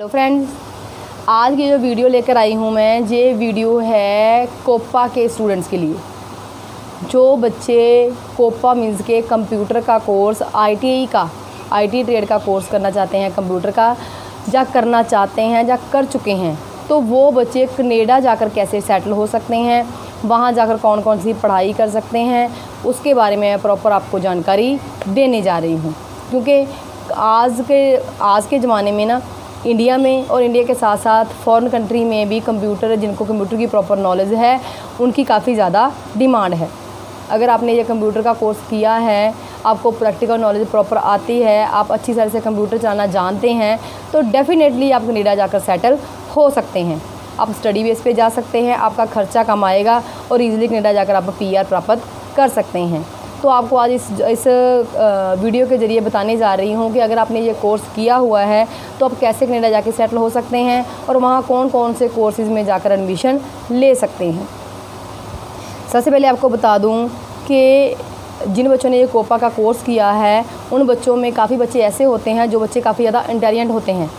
Hello friends, आज की जो वीडियो लेकर आई हूँ मैं, ये वीडियो है कोपा के स्टूडेंट्स के लिए। जो बच्चे कोपा मीन्स के कंप्यूटर का कोर्स आईटी ट्रेड का कोर्स करना चाहते हैं, कंप्यूटर का या करना चाहते हैं या कर चुके हैं, तो वो बच्चे कनाडा जाकर कैसे सेटल हो सकते हैं, वहाँ जाकर कौन कौन सी पढ़ाई कर सकते हैं, उसके बारे में प्रॉपर आपको जानकारी देने जा रही हूँ। क्योंकि आज के ज़माने में ना, इंडिया में और इंडिया के साथ साथ फॉरेन कंट्री में भी जिनको कंप्यूटर की प्रॉपर नॉलेज है, उनकी काफ़ी ज़्यादा डिमांड है। अगर आपने ये कंप्यूटर का कोर्स किया है, आपको प्रैक्टिकल नॉलेज प्रॉपर आती है, आप अच्छी तरह से कंप्यूटर चलाना जानते हैं, तो डेफ़िनेटली आप कनाडा जाकर सेटल हो सकते हैं। आप स्टडी बेस पे जा सकते हैं, आपका खर्चा कम आएगा और ईज़िली कनाडा जाकर आप PR प्राप्त कर सकते हैं। तो आपको आज इस वीडियो के ज़रिए बताने जा रही हूँ कि अगर आपने ये कोर्स किया हुआ है तो आप कैसे कनाडा जाके सेटल हो सकते हैं और वहाँ कौन कौन से कोर्सेज़ में जाकर एडमिशन ले सकते हैं। सबसे पहले आपको बता दूँ कि जिन बच्चों ने ये कोपा का कोर्स किया है, उन बच्चों में काफ़ी बच्चे ऐसे होते हैं जो बच्चे काफ़ी ज़्यादा इंटेलिजेंट होते हैं,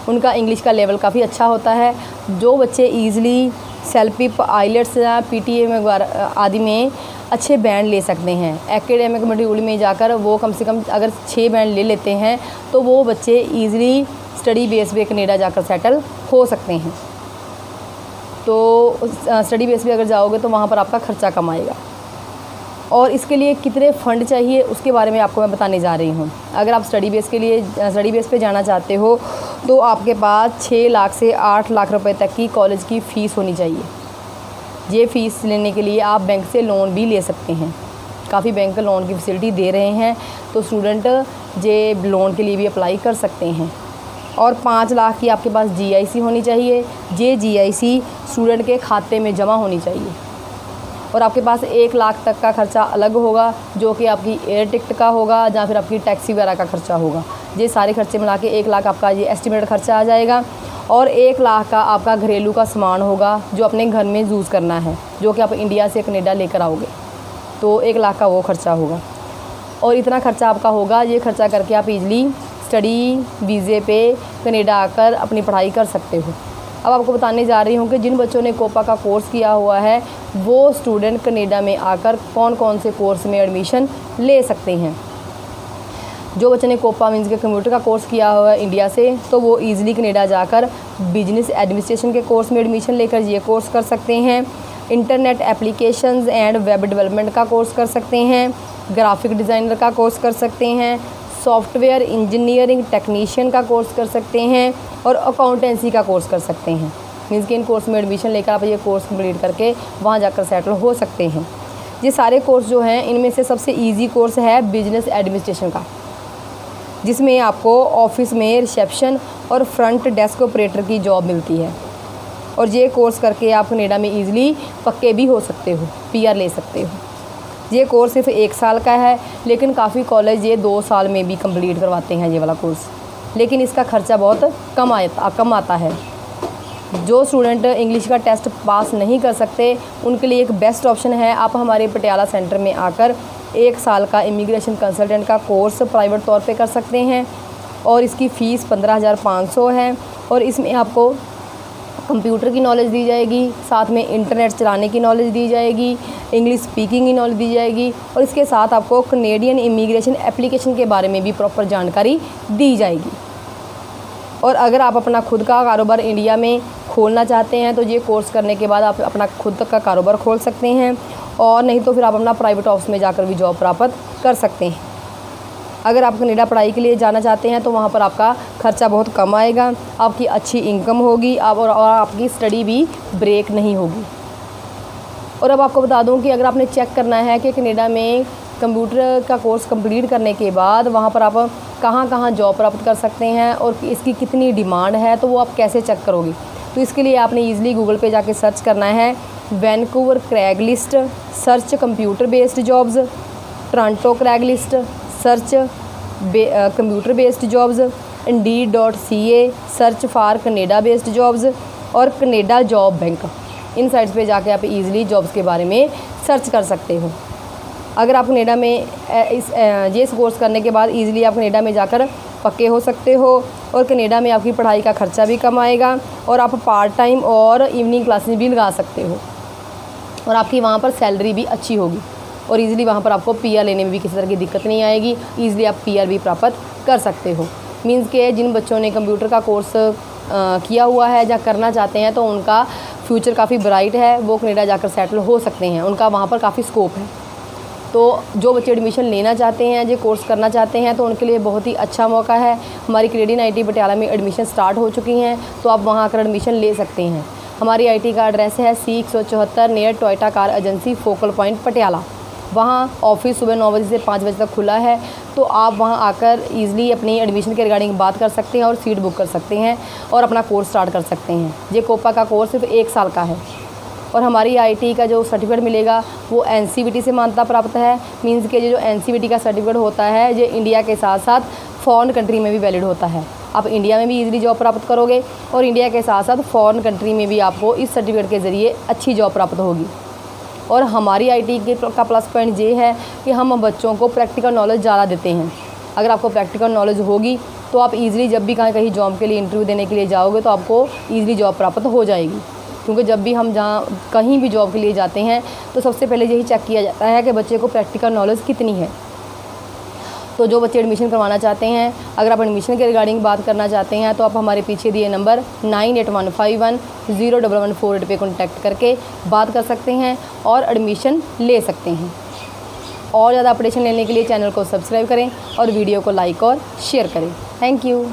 उनका इंग्लिश का लेवल काफ़ी अच्छा होता है। जो बच्चे ईज़िली सेल्फिप, आइलेट्स या PTA आदि में अच्छे बैंड ले सकते हैं, एकेडमिक मॉड्यूल में जाकर वो कम से कम अगर 6 बैंड ले लेते हैं, तो वो बच्चे ईज़िली स्टडी बेस पे कनाडा जाकर सेटल हो सकते हैं। तो स्टडी बेस पे अगर जाओगे तो वहाँ पर आपका खर्चा कम आएगा। और इसके लिए कितने फ़ंड चाहिए उसके बारे में आपको मैं बताने जा रही हूँ। अगर आप स्टडी बेस पे जाना चाहते हो तो आपके पास 6 लाख से 8 लाख रुपए तक की कॉलेज की फ़ीस होनी चाहिए। ये फ़ीस लेने के लिए आप बैंक से लोन भी ले सकते हैं। काफ़ी बैंक लोन की फैसिलिटी दे रहे हैं, तो स्टूडेंट ये लोन के लिए भी अप्लाई कर सकते हैं। और 5 लाख की आपके पास GIC होनी चाहिए। ये GIC स्टूडेंट के खाते में जमा होनी चाहिए। और आपके पास 1 लाख तक का खर्चा अलग होगा, जो कि आपकी एयर टिकट का होगा या फिर आपकी टैक्सी वगैरह का खर्चा होगा। ये सारे खर्चे मिला के 1 लाख आपका ये एस्टिमेटेड खर्चा आ जाएगा। और 1 लाख का आपका घरेलू का सामान होगा जो अपने घर में यूज़ करना है, जो कि आप इंडिया से कनाडा लेकर आओगे, तो 1 लाख का वो खर्चा होगा। और इतना खर्चा आपका होगा, ये खर्चा करके आप इजीली स्टडी वीज़े पे कनाडा आकर अपनी पढ़ाई कर सकते हो। अब आपको बताने जा रही हूँ कि जिन बच्चों ने कोपा का कोर्स किया हुआ है, वो स्टूडेंट कनाडा में आकर कौन कौन से कोर्स में एडमिशन ले सकते हैं। जो बच्चे ने कोपा मीन्स के कंप्यूटर का कोर्स किया हुआ है इंडिया से, तो वो ईज़िली कनाडा जाकर बिजनेस एडमिनिस्ट्रेशन के कोर्स में एडमिशन लेकर ये कोर्स कर सकते हैं। Internet applications and web development का कोर्स कर सकते हैं, ग्राफिक डिज़ाइनर का कोर्स कर सकते हैं, सॉफ्टवेयर इंजीनियरिंग टेक्नीशियन का कोर्स कर सकते हैं और अकाउंटेंसी का कोर्स कर सकते हैं। मीन्स कि इन कोर्स में एडमिशन लेकर आप ये कोर्स कंप्लीट करके वहाँ जाकर सेटल हो सकते हैं। ये सारे कोर्स जो हैं, इनमें से सबसे ईजी कोर्स है बिजनेस एडमिनिस्ट्रेशन का, जिसमें आपको ऑफिस में रिसेप्शन और फ्रंट डेस्क ऑपरेटर की जॉब मिलती है। और ये कोर्स करके आप कनाडा में ईज़िली पक्के भी हो सकते हो, PR ले सकते हो। ये कोर्स सिर्फ 1 साल का है, लेकिन काफ़ी कॉलेज ये 2 साल में भी कंप्लीट करवाते हैं ये वाला कोर्स, लेकिन इसका खर्चा बहुत कम आता है। जो स्टूडेंट इंग्लिश का टेस्ट पास नहीं कर सकते, उनके लिए एक बेस्ट ऑप्शन है, आप हमारे पटियाला सेंटर में आकर 1 साल का इमिग्रेशन कंसल्टेंट का कोर्स प्राइवेट तौर पे कर सकते हैं। और इसकी फ़ीस 15,500 है। और इसमें आपको कंप्यूटर की नॉलेज दी जाएगी, साथ में इंटरनेट चलाने की नॉलेज दी जाएगी, इंग्लिश स्पीकिंग की नॉलेज दी जाएगी, और इसके साथ आपको कनेडियन इमिग्रेशन एप्लीकेशन के बारे में भी प्रॉपर जानकारी दी जाएगी। और अगर आप अपना खुद का कारोबार इंडिया में खोलना चाहते हैं, तो ये कोर्स करने के बाद आप अपना खुद का कारोबार खोल सकते हैं, और नहीं तो फिर आप अपना प्राइवेट ऑफिस में जाकर भी जॉब प्राप्त कर सकते हैं। अगर आप कनाडा पढ़ाई के लिए जाना चाहते हैं, तो वहाँ पर आपका खर्चा बहुत कम आएगा, आपकी अच्छी इनकम होगी, और आपकी स्टडी भी ब्रेक नहीं होगी। और अब आपको बता दूं कि अगर आपने चेक करना है कि कनाडा में कंप्यूटर का कोर्स कंप्लीट करने के बाद वहाँ पर आप कहाँ कहाँ जॉब प्राप्त कर सकते हैं और इसकी कितनी डिमांड है, तो वो आप कैसे चेक करोगे। तो इसके लिए आपने ईज़िली गूगल पे जाके सर्च करना है, Vancouver Craigslist search computer based jobs, Toronto Craigslist search computer based jobs, Indeed.ca search for Canada based jobs, और कनाडा जॉब बैंक। इन साइट्स पे जाके आप इजीली जॉब्स के बारे में सर्च कर सकते हो। अगर आप कनाडा में इस कोर्स करने के बाद इजीली आप कनाडा में जाकर पक्के हो सकते हो और कनाडा में आपकी पढ़ाई का खर्चा भी कम आएगा और आप पार्ट टाइम और इवनिंग क्लासेस भी लगा सकते हो और आपकी वहाँ पर सैलरी भी अच्छी होगी और ईज़िली वहाँ पर आपको पीआर लेने में भी किसी तरह की दिक्कत नहीं आएगी। ईज़िली आप पीआर भी प्राप्त कर सकते हो। मीन्स के जिन बच्चों ने कंप्यूटर का कोर्स किया हुआ है या करना चाहते हैं तो उनका फ्यूचर काफ़ी ब्राइट है, वो कनाडा जाकर सेटल हो सकते हैं, उनका वहाँ पर काफ़ी स्कोप है। तो जो बच्चे एडमिशन लेना चाहते हैं, जो कोर्स करना चाहते हैं, तो उनके लिए बहुत ही अच्छा मौका है। हमारी कैनेडियन आईटी पटियाला में एडमिशन स्टार्ट हो चुकी हैं, तो आप वहाँ आकर एडमिशन ले सकते हैं। हमारी आईटी का एड्रेस है C174 near Toyota car agency focal point Patiala. वहाँ ऑफिस सुबह 9 बजे से 5 बजे तक खुला है, तो आप वहाँ आकर ईज़िली अपनी एडमिशन के रिगार्डिंग बात कर सकते हैं और सीट बुक कर सकते हैं और अपना कोर्स स्टार्ट कर सकते हैं। ये कोपा का कोर्स सिर्फ 1 साल का है और हमारी आईटी का जो सर्टिफिकेट मिलेगा वो एनसीवीटी से मान्यता प्राप्त है। मीन्स के जो एनसीवीटी का सर्टिफिकेट होता है ये इंडिया के साथ साथ फॉरेन कंट्री में भी वैलिड होता है। आप इंडिया में भी ईज़िली जॉब प्राप्त करोगे और इंडिया के साथ साथ फॉरेन कंट्री में भी आपको इस सर्टिफिकेट के ज़रिए अच्छी जॉब प्राप्त होगी। और हमारी आईटी का प्लस पॉइंट ये है कि हम बच्चों को प्रैक्टिकल नॉलेज ज़्यादा देते हैं। अगर आपको प्रैक्टिकल नॉलेज होगी तो आप ईज़िली जब भी कहीं जॉब के लिए इंटरव्यू देने के लिए जाओगे तो आपको ईज़िली जॉब प्राप्त हो जाएगी। क्योंकि जब भी हम जहाँ कहीं भी जॉब के लिए जाते हैं तो सबसे पहले यही चेक किया जाता है कि बच्चे को प्रैक्टिकल नॉलेज कितनी है। तो जो बच्चे एडमिशन करवाना चाहते हैं, अगर आप एडमिशन के रिगार्डिंग बात करना चाहते हैं तो आप हमारे पीछे दिए नंबर 9815101148 पे कॉन्टैक्ट करके बात कर सकते हैं और एडमिशन ले सकते हैं। और ज़्यादा अपडेशन लेने के लिए चैनल को सब्सक्राइब करें और वीडियो को लाइक और शेयर करें। Thank you.